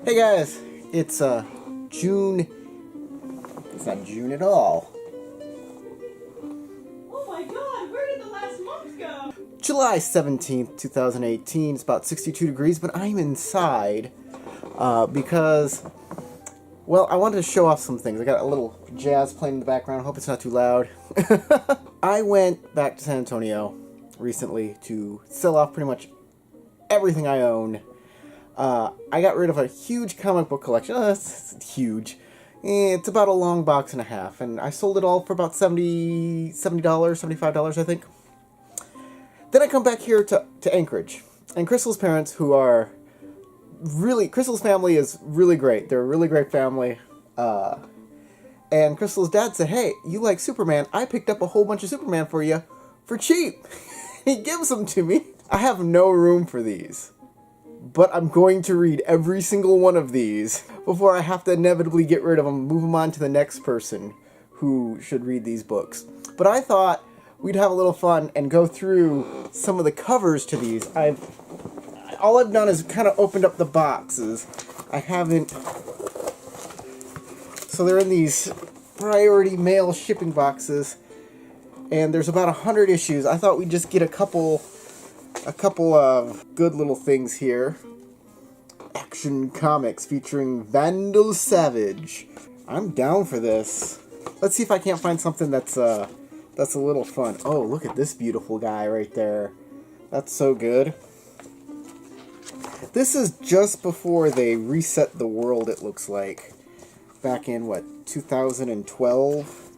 Hey guys, it's June. It's not June at all. Oh my god, where did the last month go? July 17th, 2018. It's about 62 degrees, but I'm inside because, well, I wanted to show off some things. I got a little jazz playing in the background. I hope it's not too loud. I went back to San Antonio recently to sell off pretty much everything I own. I got rid of a huge comic book collection. It's huge. It's about a long box and a half, and I sold it all for about $70, $75, I think. Then I come back here to Anchorage, and Crystal's parents, who are really... Crystal's family is really great. They're a really great family. And Crystal's dad said, hey, you like Superman? I picked up a whole bunch of Superman for you for cheap. He gives them to me. I have no room for these. But I'm going to read every single one of these before I have to inevitably get rid of them, move them on to the next person who should read these books. But I thought we'd have a little fun and go through some of the covers to these. All I've done is kind of opened up the boxes. I haven't... So they're in these priority mail shipping boxes, and there's about 100 issues. I thought we'd just get a couple of good little things here. Action Comics featuring Vandal Savage. I'm down for this. Let's see if I can't find something that's a little fun. Oh, look at this beautiful guy right there. That's so good. This is just before they reset the world, it looks like. Back in, what, 2012?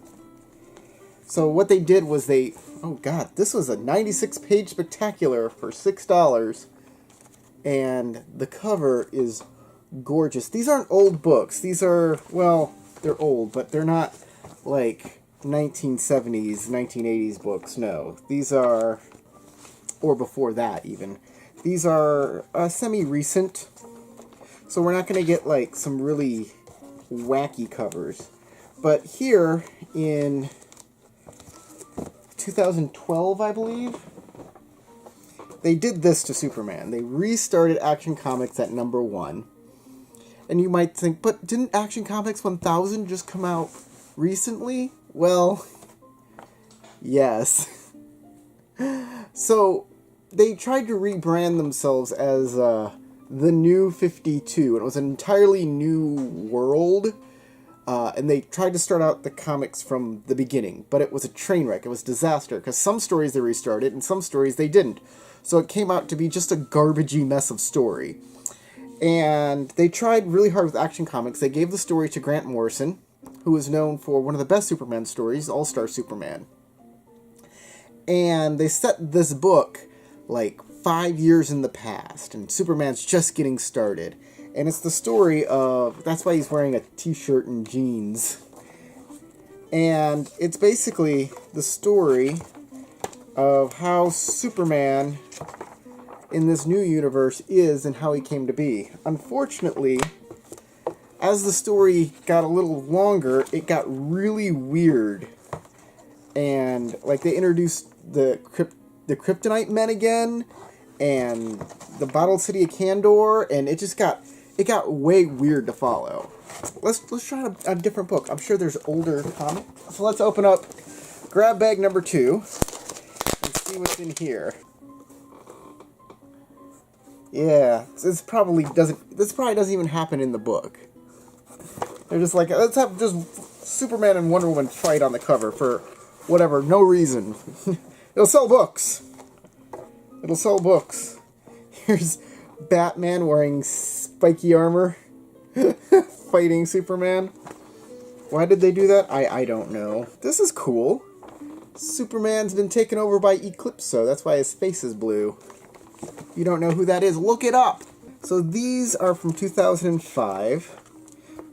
So what they did was they... Oh god, this was a 96-page spectacular for $6. And the cover is gorgeous. These aren't old books. These are, well, they're old, but they're not like 1970s, 1980s books, no. These are, or before that even. These are semi-recent. So we're not going to get like some really wacky covers. But here in 2012, I believe, they did this to Superman. They restarted Action Comics at #1. And you might think, but didn't Action Comics 1000 just come out recently? Well, yes. So, they tried to rebrand themselves as the New 52. It was an entirely new world. And they tried to start out the comics from the beginning, but it was a train wreck. It was a disaster, because some stories they restarted, and some stories they didn't. So it came out to be just a garbagey mess of story. And they tried really hard with Action Comics. They gave the story to Grant Morrison, who is known for one of the best Superman stories, All-Star Superman. And they set this book, like, 5 years in the past, and Superman's just getting started. And it's the story of... That's why he's wearing a t-shirt and jeans. And it's basically the story of how Superman in this new universe is and how he came to be. Unfortunately, as the story got a little longer, it got really weird. And, like, they introduced the Kryptonite Men again, and the Bottled City of Kandor, and it just got... It got way weird to follow. Let's try a different book. I'm sure there's older comics. So let's open up grab bag number 2 and see what's in here. Yeah, this probably doesn't even happen in the book. They're just like, let's have just Superman and Wonder Woman fight on the cover for whatever, no reason. It'll sell books. It'll sell books. Here's Batman wearing spiky armor, fighting Superman. Why did they do that? I don't know. This is cool. Superman's been taken over by Eclipso. That's why his face is blue. You don't know who that is? Look it up! So these are from 2005.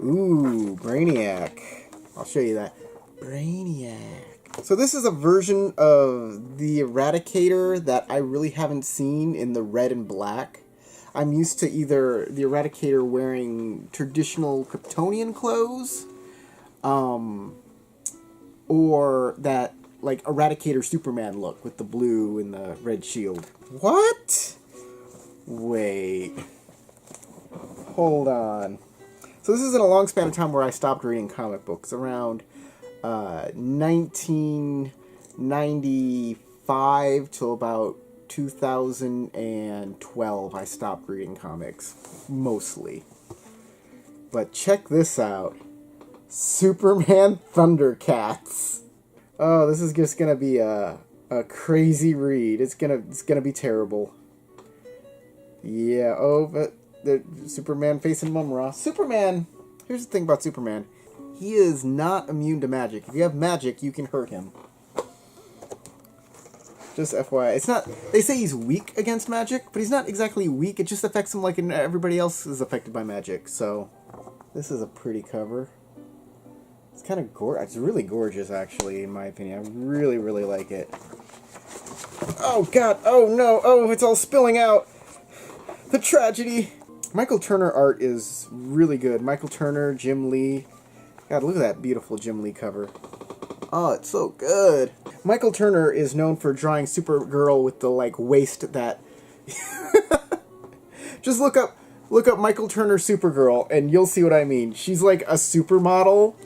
Ooh, Brainiac. I'll show you that. Brainiac. So this is a version of the Eradicator that I really haven't seen in the red and black. I'm used to either the Eradicator wearing traditional Kryptonian clothes, or that, like, Eradicator Superman look with the blue and the red shield. What? Wait. hold on. So this is in a long span of time where I stopped reading comic books. Around 1995 till about 2012, I stopped reading comics, mostly. But check this out. Superman Thundercats. Oh, this is just gonna be a crazy read. It's gonna be terrible. Yeah, oh, but the Superman facing Mumra. Superman, here's the thing about Superman. He is not immune to magic. If you have magic, you can hurt him. Just FYI. It's not, they say he's weak against magic, but he's not exactly weak. It just affects him like everybody else is affected by magic. So, this is a pretty cover. It's kind of gorgeous. It's really gorgeous, actually, in my opinion. I really, really like it. Oh, God. Oh, no. Oh, it's all spilling out. The tragedy. Michael Turner art is really good. Michael Turner, Jim Lee. God, look at that beautiful Jim Lee cover. Oh, it's so good. Michael Turner is known for drawing Supergirl with the, like, waist that... Just look up Michael Turner Supergirl, and you'll see what I mean. She's like a supermodel.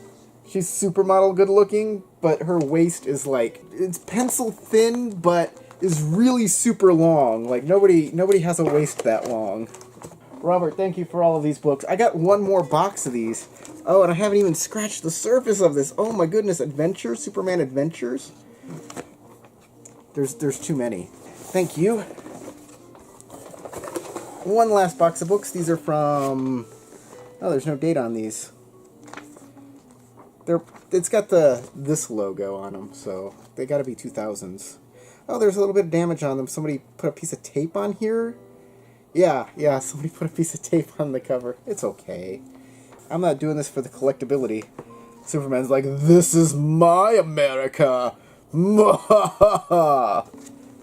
She's supermodel good looking, but her waist is like... It's pencil thin, but is really super long. Like, nobody has a waist that long. Robert, thank you for all of these books. I got one more box of these. Oh, and I haven't even scratched the surface of this. Oh my goodness, Adventures, Superman Adventures. There's too many. Thank you. One last box of books. These are from... Oh, there's no date on these. It's got this logo on them, so they gotta be 2000s. Oh, there's a little bit of damage on them. Somebody put a piece of tape on here. Yeah, somebody put a piece of tape on the cover. It's okay. I'm not doing this for the collectability. Superman's like, this is my America!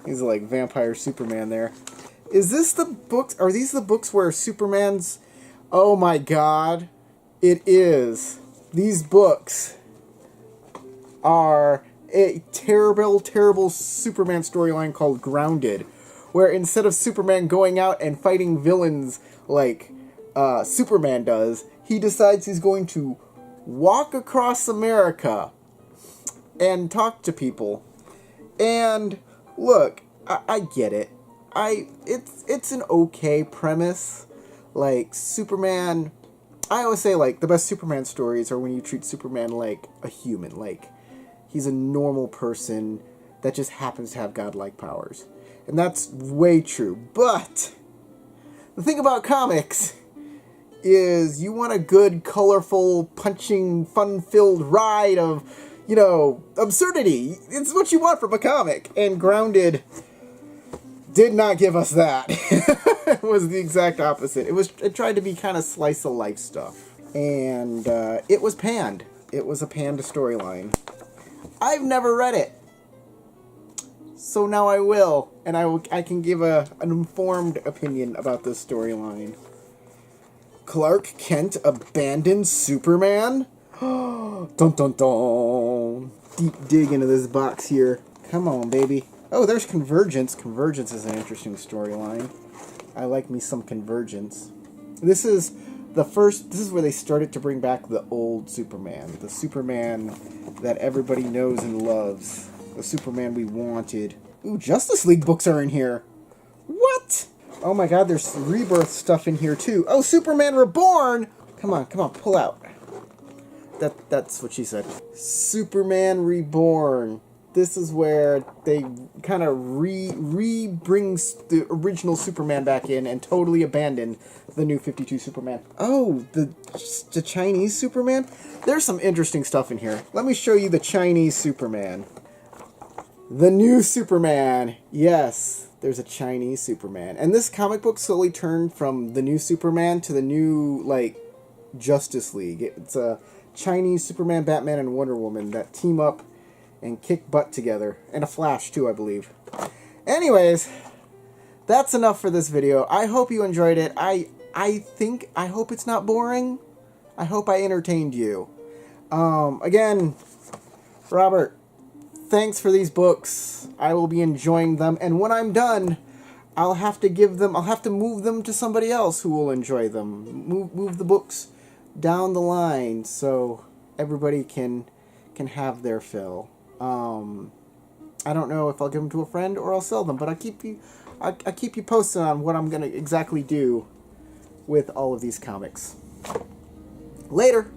He's like vampire Superman there. Is this the books? Are these the books where Superman's... Oh my god. It is. These books are a terrible, terrible Superman storyline called Grounded, where instead of Superman going out and fighting villains like Superman does, he decides he's going to walk across America and talk to people. And look, I get it. It's an okay premise. Like, Superman... I always say, like, the best Superman stories are when you treat Superman like a human. Like, he's a normal person that just happens to have godlike powers. And that's way true. But the thing about comics is you want a good, colorful, punching, fun-filled ride of, you know, absurdity. It's what you want from a comic. And Grounded did not give us that. It was the exact opposite. It tried to be kind of slice of life stuff. And it was panned. It was a panned storyline. I've never read it. So now I will. And I can give an informed opinion about this storyline. Clark Kent abandoned Superman? Dun dun dun. Deep dig into this box here. Come on, baby. Oh, there's Convergence. Convergence is an interesting storyline. I like me some Convergence. This is where they started to bring back the old Superman. The Superman that everybody knows and loves. The Superman we wanted. Ooh, Justice League books are in here. What? Oh my god, there's Rebirth stuff in here too. Oh, Superman Reborn! Come on, pull out. That's what she said. Superman Reborn. This is where they kind of brings the original Superman back in and totally abandon the new 52 Superman. Oh, the Chinese Superman? There's some interesting stuff in here. Let me show you the Chinese Superman. The new Superman. Yes, there's a Chinese Superman. And this comic book slowly turned from the new Superman to the new, like, Justice League. It's a Chinese Superman, Batman, and Wonder Woman that team up and kick butt together. And a Flash, too, I believe. Anyways, that's enough for this video. I hope you enjoyed it. I hope it's not boring. I hope I entertained you. Again, Robert, thanks for these books. I will be enjoying them. And when I'm done, I'll have to move them to somebody else who will enjoy them. Move the books down the line so everybody can have their fill. I don't know if I'll give them to a friend or I'll sell them, but I'll keep you posted on what I'm gonna exactly do with all of these comics. Later.